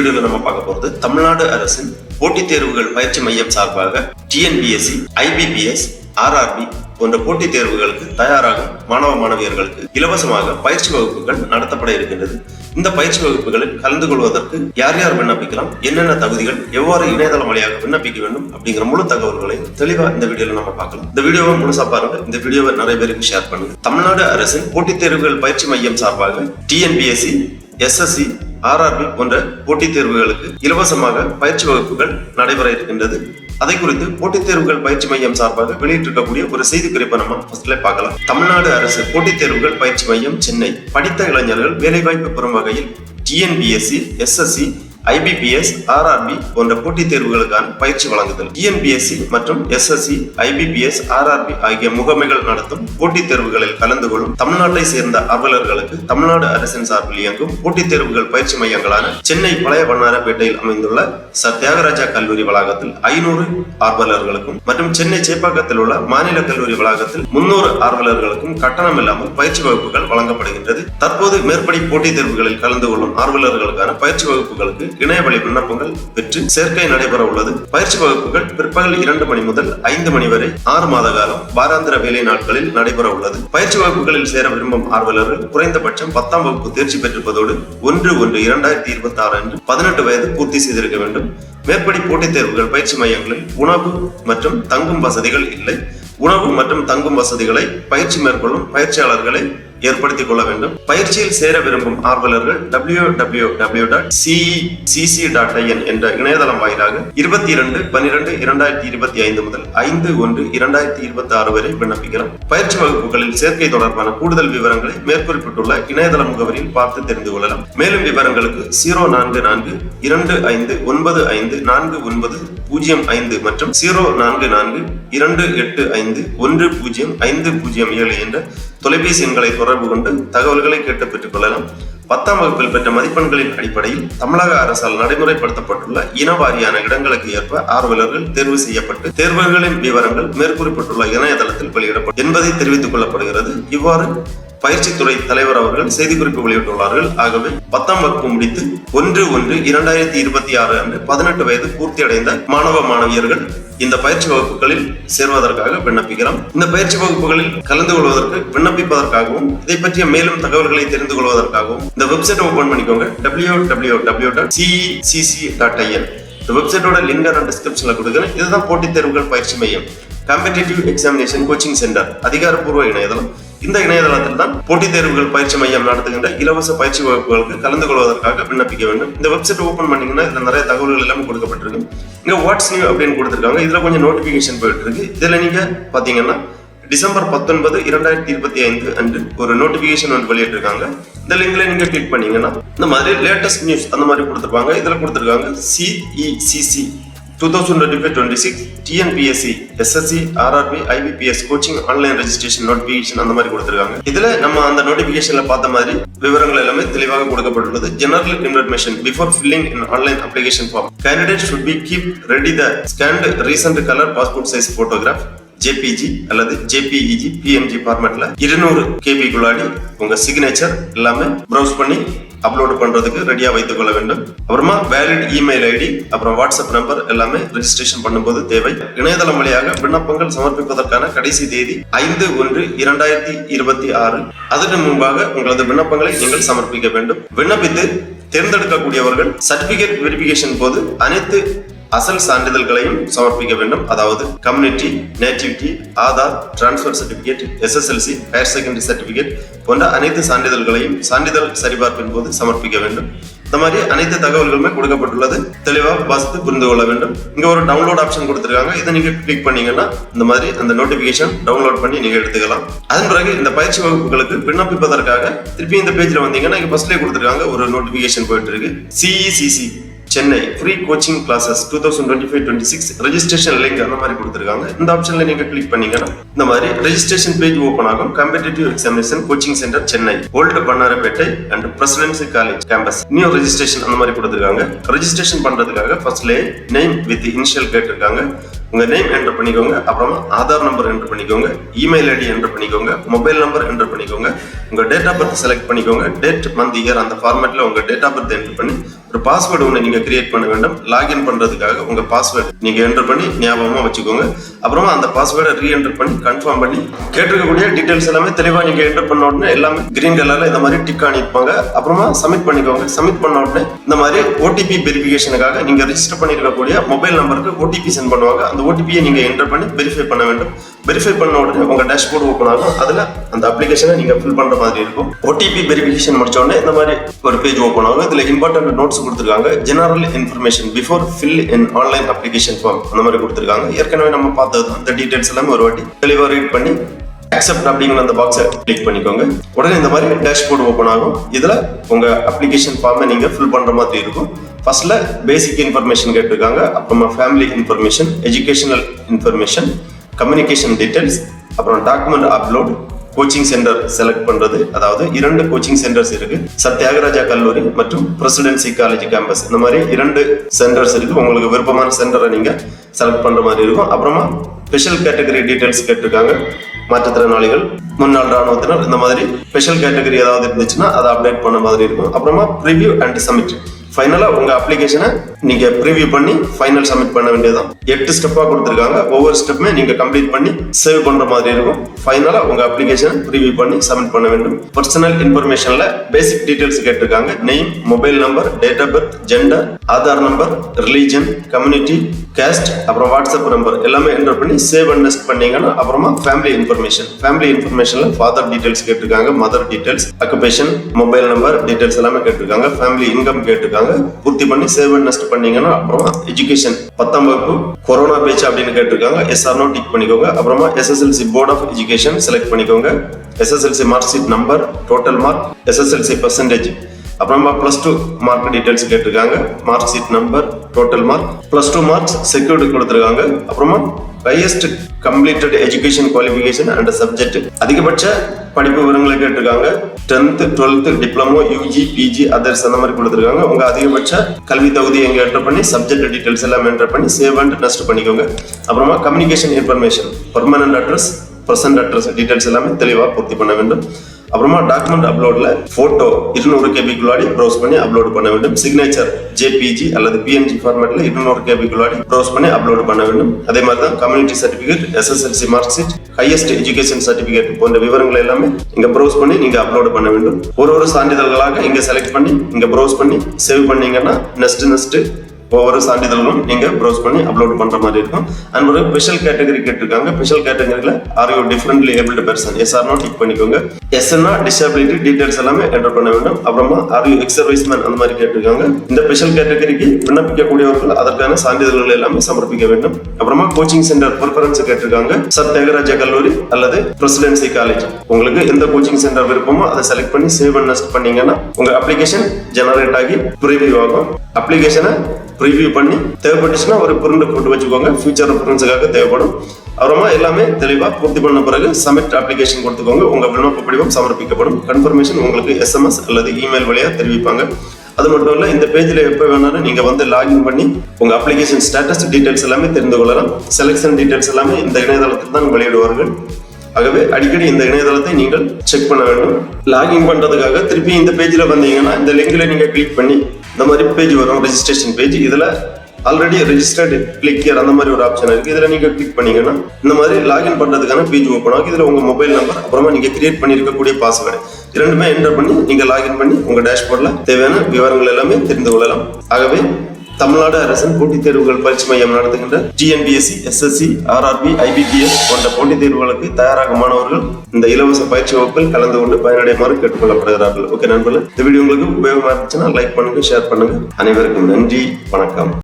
வீடியோல நம்ம பார்க்க போறது தமிழ்நாடு அரசின் போட்டித் தேர்வுகள் பயிற்சி மையம் சார்பாக டிஎன்பிஎஸ்சி, ஐபிபிஎஸ், ஆர்ஆர்பி போன்ற போட்டித் தேர்வுகளுக்கு தயாராகும் மாணவ மாணவியர்களுக்கு இலவசமாக பயிற்சி வகுப்புகள் நடத்தப்பட இருக்கின்றது. இந்த பயிற்சி வகுப்புகளில் கலந்து கொள்வதற்கு யார் யார் விண்ணப்பிக்கலாம், என்னென்ன தகுதிகள், எவ்வாறு இணையதளம் வழியாக விண்ணப்பிக்க வேண்டும் அப்படிங்கிற முழு தகவல்களை தெளிவா இந்த வீடியோல நம்ம பார்க்கலாம். இந்த வீடியோவை முழுசா பாருங்க. இந்த வீடியோவை நிறைய பேருக்கு ஷேர் பண்ணுங்க. தமிழ்நாடு அரசின் போட்டித் தேர்வுகள் பயிற்சி மையம் சார்பாக டிஎன்பிஎஸ்சி, எஸ்எஸ்சி, ஆர்ஆர்பி போன்ற போட்டித் தேர்வுகளுக்கு இலவசமாக பயிற்சி வகுப்புகள் நடைபெற இருக்கின்றது. அதை குறித்து போட்டித் தேர்வுகள் பயிற்சி மையம் சார்பாக வெளியிட்டிருக்கக்கூடிய ஒரு செய்தி குறிப்பை நம்ம ஃபர்ஸ்ட்ல பார்க்கலாம். தமிழ்நாடு அரசு போட்டித் தேர்வுகள் பயிற்சி மையம், சென்னை, படித்த இளைஞர்கள் வேலைவாய்ப்பு பெறும் வகையில் டிஎன்பிஎஸ்சி, எஸ்எஸ்சி, ஐபிபிஎஸ், ஆர்ஆர்பி போன்ற போட்டித் தேர்வுகளுக்கான பயிற்சி வழங்குதல். டிஎன்பிஎஸ்சி மற்றும் எஸ்எஸ்சி, ஐபிபிஎஸ், ஆர்ஆர்பி ஆகிய முகமைகள் நடத்தும் போட்டித் தேர்வுகளில் கலந்து கொள்ளும் தமிழ்நாட்டை சேர்ந்த ஆர்வலர்களுக்கு தமிழ்நாடு அரசின் சார்பில் இயங்கும் போட்டித் தேர்வுகள் பயிற்சி மையங்களான சென்னை பழைய வண்ணாரப்பேட்டையில் அமைந்துள்ள சர் தியாகராஜா கல்லூரி வளாகத்தில் 500 ஆர்வலர்களுக்கும் மற்றும் சென்னை சேப்பாக்கத்தில் உள்ள மாநில கல்லூரி வளாகத்தில் 300 ஆர்வலர்களுக்கும் கட்டணம் இல்லாமல் பயிற்சி வகுப்புகள் வழங்கப்படுகின்றது. தற்போது மேற்படி போட்டித் தேர்வுகளில் கலந்து கொள்ளும் ஆர்வலர்களுக்கான பயிற்சி வகுப்புகளுக்கு இணையவழி விண்ணப்பங்கள் பெற்று சேர்க்கை நடைபெற உள்ளது. பயிற்சி வகுப்புகள் பிற்பகல் 2 மணி முதல் 5 மணி வரை 6 மாத காலம் வாராந்திர வேலை நாட்களில் நடைபெற உள்ளது. பயிற்சி வகுப்புகளில் சேர விரும்பும் ஆர்வலர்கள் குறைந்தபட்சம் 10ஆம் வகுப்பு தேர்ச்சி பெற்றிருப்பதோடு 1/1/2026 அன்று 18 வயது பூர்த்தி செய்திருக்க வேண்டும். மேற்படி போட்டித் தேர்வுகள் பயிற்சி மையங்களில் உணவு மற்றும் தங்கும் வசதிகள் இல்லை. உணவு மற்றும் தங்கும் வசதிகளை பயிற்சி மேற்கொள்ளும் பயிற்சியாளர்களை ஏற்படுத்திக் கொள்ள வேண்டும். பயிற்சியில் சேர விரும்பும் ஆர்வலர்கள் www.cecc.in என்ற இணையதளம் வாயிலாக 22/12/2025 முதல் 5/1/2026 வரை விண்ணப்பிக்கலாம். பயிற்சி வகுப்புகளில் சேர்க்கை தொடர்பான கூடுதல் விவரங்களை மேற்குறிப்பிட்டுள்ள இணையதள முகவரியில் பார்த்து தெரிந்து கொள்ளலாம். மேலும் விவரங்களுக்கு 044-285-45-4905 மற்றும் 044-285-105007 என்ற தொலைபேசி எண்களை தொடர்பு கொண்டு தகவல்களை கேட்டு பெற்றுக் கொள்ளலாம். 10ஆம் வகுப்பில் பெற்ற மதிப்பெண்களின் அடிப்படையில் தமிழக அரசால் நடைமுறைப்படுத்தப்பட்டுள்ள இனவாரியான இடங்களுக்கு ஏற்ப ஆர்வலர்கள் தேர்வு செய்யப்பட்டு தேர்வுகளின் விவரங்கள் மேற்குறிப்பிட்டுள்ள இணையதளத்தில் வெளியிடப்படும் என்பதை தெரிவித்துக் கொள்ளப்படுகிறது. இவ்வாறு பயிற்சித்துறை தலைவர் அவர்கள் செய்திக்குறிப்பு வெளியிட்டுள்ளார்கள். ஆகவே 10ஆம் வகுப்பு முடித்து 1/1/2026 அன்று 18 வயது பூர்த்தி அடைந்த மாணவ மாணவியர்கள் இந்த பயிற்சி வகுப்புகளில் சேர்வதற்காக விண்ணப்பிக்கலாம். இந்த பயிற்சி வகுப்புகளில் கலந்து கொள்வதற்கு விண்ணப்பிப்பதற்காகவும் இதை பற்றிய மேலும் தகவல்களை தெரிந்து கொள்வதற்காகவும் இந்த வெப்சைட் ஓபன் பண்ணிக்கோங்க. www.cecc.in. இந்த வெப்சைட்டோட லிங்க் நான் டிஸ்கிரிப்ஷன்ல கொடுக்குறேன். இதுதான் போட்டித் தேர்வுகள் பயிற்சி மையம், காம்படிட்டிவ் எக்ஸாமினேஷன் கோச்சிங் சென்டர் அதிகாரப்பூர்வ இணையதளம். இந்த இணையதளத்தில் தான் போட்டித் தேர்வுகள் பயிற்சி மையம் நடத்துகின்ற இலவச பயிற்சி வகுப்புகளுக்கு கலந்து கொள்வதற்காக விண்ணப்பிக்க வேண்டும். இந்த வெப்சைட் ஓபன் பண்ணீங்கன்னா இதுல நிறைய தகவல்கள் எல்லாமே கொடுக்கப்பட்டிருக்கு. இங்க வாட்ஸ் நியூ அப்படின்னு கொடுத்திருக்காங்க. இதுல கொஞ்சம் நோட்டிபிகேஷன் போயிட்டு இருக்கு. இதுல நீங்க பாத்தீங்கன்னா டிசம்பர் 19, 2025 அன்று ஒரு நோட்டிபிகேஷன் வந்து வெளியிட்டிருக்காங்க. இந்த லிங்க்ல நீங்க கிளிக் பண்ணீங்கன்னா இந்த மாதிரி லேட்டஸ்ட் நியூஸ் அந்த மாதிரி கொடுத்திருப்பாங்க. இதுல கொடுத்திருக்காங்க CECC 2025-26 TNPSC, SSC, RRB, IBPS coaching online registration notification அந்த மாதிரி கொடுத்திருக்காங்க. இதுல நம்ம அந்த நோட்டிபிகேஷன்ல பார்த்த மாதிரி விவரங்கள் எல்லாமே தெளிவாக கொடுக்கப்பட்டுள்ளது. General information before filling in online application form, candidate should be keep ready the scanned recent colour passport size photograph JPG அல்லது JPEG PNG ஃபார்மேட்ல 200 KB குள்ளாடி உங்க சிக்னேச்சர் எல்லாமே ப்ரௌஸ் பண்ணி அப்லோட் பண்றதுக்கு ரெடியா வைத்துக் கொள்ள வேண்டும். அப்புறமா வேலிட் இமெயில் ஐடி, அப்புறம் வாட்ஸ்அப் நம்பர் எல்லாமே ரெஜிஸ்ட்ரேஷன் பண்ணும்போது தேவை. இணையதளம் வழியாக விண்ணப்பங்கள் சமர்ப்பிப்பதற்கான கடைசி தேதி 5/1/2026. அதற்கு முன்பாக உங்களது விண்ணப்பங்களை நீங்கள் சமர்ப்பிக்க வேண்டும். விண்ணப்பித்து தேர்ந்தெடுக்கக்கூடியவர்கள் சர்டிபிகேட் வெரிஃபிகேஷன் போது அனைத்து அசல் சான்றிதழ்களையும் சமர்ப்பிக்க வேண்டும். அதாவது community, nativity, Aadhaar, transfer certificate, SSLC, higher secondary certificate போன்ற அனைத்து சான்றிதழ்களையும் சான்றிதழ் சரிபார்ப்பின் போது சமர்ப்பிக்க வேண்டும். இந்த மாதிரி அனைத்து தகவல்களுமே கொடுக்கப்பட்டுள்ளது. தெளிவாக வாசித்து புரிந்து கொள்ள வேண்டும். இங்க ஒரு டவுன்லோட் ஆப்ஷன் கொடுத்திருக்காங்க. இதை நீங்க கிளிக் பண்ணீங்கன்னா இந்த மாதிரி அந்த நோட்டிபிகேஷன் டவுன்லோட் பண்ணி நீங்க எடுத்துக்கலாம். அதன் பிறகு இந்த பயிற்சி வகுப்புகளுக்கு விண்ணப்பிப்பதற்காக திருப்பி இந்த பேஜ்ல வந்தீங்கன்னா இங்க ஃபர்ஸ்ட்லேயே கொடுத்திருக்காங்க ஒரு நோட்டிபிகேஷன் போயிட்டு இருக்கு. CECC Chennai free coaching classes 2025-26 registration link அந்த மாதிரி கொடுத்திருக்காங்க. இந்த ஆப்ஷன்ல நீங்க கிளிக் பண்ணீங்கன்னா இந்த மாதிரி ரெஜிஸ்ட்ரேஷன் பேஜ் ஓபன் ஆகும். Competitive examination coaching centre Chennai, old Vannarapettai and presidency college campus, new registration அந்த மாதிரி கொடுத்திருக்காங்க. ரெஜிஸ்ட்ரேஷன் பண்றதுக்காக ஃபர்ஸ்ட்ல நேம் வித் இனிஷியல் கேட்டிருக்காங்க. உங்க நேம் என்டர் பண்ணிக்கோங்க, அப்புறமா ஆதார் நம்பர் என்டர் பண்ணிக்கோங்க, இமெயில் ஐடி என்டர் பண்ணிக்கோங்க, மொபைல் நம்பர் என்டர் பண்ணிக்கோங்க, உங்க டேட் ஆஃப் பர்த் செலக்ட் பண்ணிக்கோங்க, டேட், மந்த், இயர் அந்த ஃபார்மேட்ல உங்க டேட் ஆஃப் பர்த் என்டர் பண்ணி ஒரு பாஸ்வேர்டு ஒன்று நீங்க கிரியேட் பண்ண வேண்டும். லாகின் பண்றதுக்காக உங்க பாஸ்வேர்டு நீங்க என்டர் பண்ணி ஞாபகமா வச்சுக்கோங்க. அப்புறமா அந்த பாஸ்வேர்டை ரீஎன்டர் பண்ணி கன்ஃபார்ம் பண்ணி கேட்டிருக்கக்கூடிய டீடைல்ஸ் எல்லாமே தெளிவா நீங்க என்டர் பண்ண உடனே எல்லாமே கிரீன் கலர்ல இந்த மாதிரி டிக் ஆனிருப்பாங்க. அப்புறமா சப்மிட் பண்ணிக்கோங்க. சப்மிட் பண்ண உடனே இந்த மாதிரி ஓடிபி வெரிஃபிகேஷனுக்காக நீங்க ரெஜிஸ்டர் பண்ணிருக்கக்கூடிய மொபைல் நம்பருக்கு ஓடிபி சென்ட் பண்ணுவாங்க. அந்த ஓடிபியை நீங்க என்டர் பண்ணி வெரிஃபை பண்ண வேண்டும். வெரிஃபை பண்ண உடனே உங்க டேஷ்போர்டு ஓப்பன் ஆகும். அதுல அந்த அப்ளிகேஷனை நீங்க ஃபில் பண்ற மாதிரி இருக்கும். ஓடிபி வெரிஃபிகேஷன் முடிச்ச உடனே இந்த மாதிரி ஒரு பேஜ் ஓப்பன் ஆகும். இதுல இம்பார்ட்டன்ட் நோட்ஸ் கொடுத்துருக்காங்க. General information before fill in online application form அந்த மாதிரி கொடுத்துருக்காங்க. ஏற்கனவே நம்ம பார்த்தது அந்த டீடைல்ஸ் எல்லாமே ஒரு வாட்டி தெளிவா ரீட் பண்ணி அக்செப்ட் அப்படிங்கிற அந்த பாக்ஸை கிளிக் பண்ணிக்கோங்க. உடனே இந்த மாதிரி டேஷ்போர்டு ஓப்பன் ஆகும். இதுல உங்க அப்ளிகேஷன் ஃபார்மை நீங்க ஃபில் பண்ற மாதிரி இருக்கும். ஃபர்ஸ்ட்ல பேசிக் இன்ஃபர்மேஷன் கேட்டிருக்காங்க. அப்புறமா family information, educational information, communication details, அப்புறம் document upload, coaching centre select பண்றது. அதாவது 2 கோச்சிங் சென்டர்ஸ் இருக்கு. சத்யாகராஜா கல்லூரி மற்றும் பிரசிடென்சி காலேஜ் கேம்பஸ். இந்த மாதிரி 2 சென்டர்ஸ் இருக்கு. உங்களுக்கு விருப்பமான சென்டரை நீங்க செலக்ட் பண்ற மாதிரி இருக்கும். அப்புறமா ஸ்பெஷல் கேட்டகரி டீடைல்ஸ் கேட்டிருக்காங்க. மாற்றுத்திறனாளிகள், முன்னாள் ராணுவத்தினர், இந்த மாதிரி ஸ்பெஷல் கேட்டகரி ஏதாவது இருந்துச்சுன்னா அதை அப்டேட் பண்ண மாதிரி இருக்கும். அப்புறமா ப்ரிவியூ அண்ட் சப்மிட். ஃபைனலா உங்க அப்ளிகேஷனை நீங்க ப்ரிவியூ பண்ணி ஃபைனல் சப்மிட் பண்ண வேண்டியதுதான். 8 ஸ்டெப்பா கொடுத்துருக்காங்க. ஒவ்வொரு ஸ்டெப்புமே நீங்க கம்ப்ளீட் பண்ணி சேவ் பண்ற மாதிரி இருக்கும். ஃபைனலா உங்க அப்ளிகேஷனை ப்ரிவியூ பண்ணி சப்மிட் பண்ண வேண்டும். பர்சனல் இன்ஃபர்மேஷன்ல பேசிக் டீடைல்ஸ் கேட்டிருக்காங்க. Name, mobile number, date of birth, gender, Aadhaar number, religion, community, caste, அப்புறம் வாட்ஸ்அப் நம்பர் எல்லாமே என்டர் பண்ணி சேவ் அண்ட் நெக்ஸ்ட் பண்ணீங்கன்னா அப்புறமா ஃபேமிலி இன்ஃபர்மேஷன். ஃபேமிலி இன்ஃபர்மேஷன்ல ஃபாதர் டீடைல்ஸ் கேட்டிருக்காங்க, mother details, occupation, mobile number details எல்லாமே கேட்டிருக்காங்க. ஃபேமிலி இன்கம் கேட்டிருக்காங்க. பூர்த்தி பண்ணி சேவ் அண்ட் நெக்ஸ்ட் பண்ணீங்கன்னா அப்புறமா எஜுகேஷன் 10ஆம் வகுப்பு கொரோனா பேட்ச் அப்படின்னு கேட்டிருக்காங்க. எஸ் ஆர் நோ டிக் பண்ணிக்கோங்க. அப்புறமா SSLC board of education select பண்ணிக்கோங்க. SSLC mark sheet number, total mark, SSLC percentage, அப்புறமா +2 மார்க் டீடைல்ஸ் கேட்டிருக்காங்க. Mark sheet number, total mark, +2 marks security கொடுத்துருக்காங்க. அப்புறமா highest completed education qualification and subject, அதிகபட்ச படிப்பு விவரங்களை கேட்டிருக்காங்க. 10th 12th diploma, UG, PG, others அந்த மாதிரி கொடுத்துருக்காங்க. உங்க அதிகபட்ச கல்வி தகுதி எங்க என்டர் பண்ணி சப்ஜெக்ட் டீடைல்ஸ் எல்லாம் என்டர் பண்ணி சேவ் அண்ட் நெக்ஸ்ட் பண்ணிக்கோங்க. அப்புறமா communication information, permanent address, present address details எல்லாமே தெளிவாக பூர்த்தி பண்ண வேண்டும். அப்புறமா டாக்குமெண்ட் அப்லோட்ல போட்டோ 200 கேபிக்குள்ளாடி ப்ரௌஸ் பண்ணி அப்லோட் பண்ண வேண்டும். சிக்னேச்சர் ஜேபிஜி அல்லது பிஎன்ஜி ஃபார்மேட்ல 200 கேபிக்குள்ளாடி ப்ரௌஸ் பண்ணி அப்லோட் பண்ண வேண்டும். அதே மாதிரி தான் community certificate, SSLC mark sheet, highest education certificate போன்ற விவரங்கள் எல்லாமே இங்க ப்ரௌஸ் பண்ணி நீங்க அப்லோட் பண்ண வேண்டும். ஒரு சான்றிதழ்களாக இங்க செலக்ட் பண்ணி இங்க ப்ரௌஸ் பண்ணி சேவ் பண்ணீங்கன்னா நெக்ஸ்ட் ஒவ்வொரு சான்றிதழ்களும் நீங்க ப்ரௌஸ் பண்ணி அப்லோட் பண்ற மாதிரி இருக்கும். அண்ட் ஒரு ஸ்பெஷல் கேட்டகரி கேட்டிருக்காங்க. ஸ்பெஷல் கேட்டகரியில are you differently abled person, yes or no tick பண்ணிக்கோங்க. எஸ்னா டிசபிலிட்டி டீடைல்ஸ் எல்லாமே என்டர் பண்ண வேண்டும். அப்புறமா ஆர் யூ எக்ஸ் சர்வீஸ்மேன் அந்த மாதிரி கேட்டிருக்காங்க. இந்த ஸ்பெஷல் கேட்டகரிக்கு விண்ணப்பிக்கக்கூடியவர்கள் அதற்கான சான்றிதழ்கள் எல்லாமே சமர்ப்பிக்க வேண்டும். அப்புறமா கோச்சிங் சென்டர் ப்ரிஃபரன்ஸ் கேட்டிருக்காங்க. சத்யாகராஜா கல்லூரி அல்லது பிரசிடென்சி காலேஜ். உங்களுக்கு எந்த கோச்சிங் சென்டர் விருப்பமோ அதை செலக்ட் பண்ணி சேவ் அண்ட் நெக்ஸ்ட் பண்ணீங்கன்னா உங்க அப்ளிகேஷன் ஜெனரேட் ஆகி ப்ரிவியூ ஆகும். அப்ளிகேஷனை ப்ரிவியூ பண்ணி தேவைப்பட்டுச்சுன்னா ஒரு பிரிண்ட் போட்டு வச்சுக்கோங்க. ஃபியூச்சர் ரெஃபரன்ஸுக்காக தேவைப்படும். அப்புறமா எல்லாமே தெளிவாக பூர்த்தி பண்ண பிறகு சப்மிட் அப்ளிகேஷன் கொடுத்துக்கோங்க. உங்க விண்ணப்ப படிவம் சமர்ப்பிக்கப்படும். கன்ஃபர்மேஷன் உங்களுக்கு SMS அல்லது இமெயில் வழியா தெரிவிப்பாங்க. அது மட்டும் இல்ல, இந்த பேஜ்ல எப்ப வேணாலும் நீங்க வந்து லாகின் பண்ணி உங்க அப்ளிகேஷன் ஸ்டேட்டஸ் டீடைல்ஸ் எல்லாமே தெரிந்து கொள்ளலாம். செலக்ஷன் டீடைல்ஸ் எல்லாமே இந்த இணையதளத்தில் தான் வெளியிடுவார்கள். ஆகவே அடிக்கடி இந்த இணையதளத்தை நீங்கள் செக் பண்ண வேண்டும். லாகின் பண்றதுக்காக திருப்பி இந்த பேஜ்ல வந்தீங்கன்னா இந்த லிங்க்ல நீங்க கிளிக் பண்ணி இந்த மாதிரி பேஜ் வரும், ரெஜிஸ்ட்ரேஷன் பேஜ். இதுல ஆல்ரெடி ரெஜிஸ்டர்டு கிளிக் ஹியர் அந்த மாதிரி ஒரு ஆப்ஷன் இருக்கு. இதுல நீங்க கிளிக் பண்ணீங்கன்னா இந்த மாதிரி லாகின் பண்றதுக்கான பேஜ் ஓப்பன் ஆகும். இதுல உங்க மொபைல் நம்பர் அப்புறமா நீங்க கிரியேட் பண்ணிருக்கக்கூடிய பாஸ்வேர்டு இரண்டுமே என்டர் பண்ணி நீங்க லாகின் பண்ணி உங்க டேஷ்போர்ட்ல தேவையான விவரங்கள் எல்லாமே தெரிந்து கொள்ளலாம். ஆகவே தமிழ்நாடு அரசின் போட்டித் தேர்வுகள் பயிற்சி மையம் நடத்துகின்ற டிஎன்பிஎஸ்சி, எஸ்எஸ்சி, ஆர்ஆர்பி, ஐபிபிஎஸ் போன்ற போட்டித் தேர்வுகளுக்கு தயாராகும் மாணவர்கள் இந்த இலவச பயிற்சி வகுப்பில் கலந்து கொண்டு பயனடையுமாறு கேட்டுக்கொள்ளப்படுகிறார்கள். ஓகே நண்பர்களே, இந்த வீடியோ உங்களுக்கு உபயோகமா இருந்துச்சுன்னா லைக் பண்ணுங்க, ஷேர் பண்ணுங்க. அனைவருக்கும் நன்றி, வணக்கம்.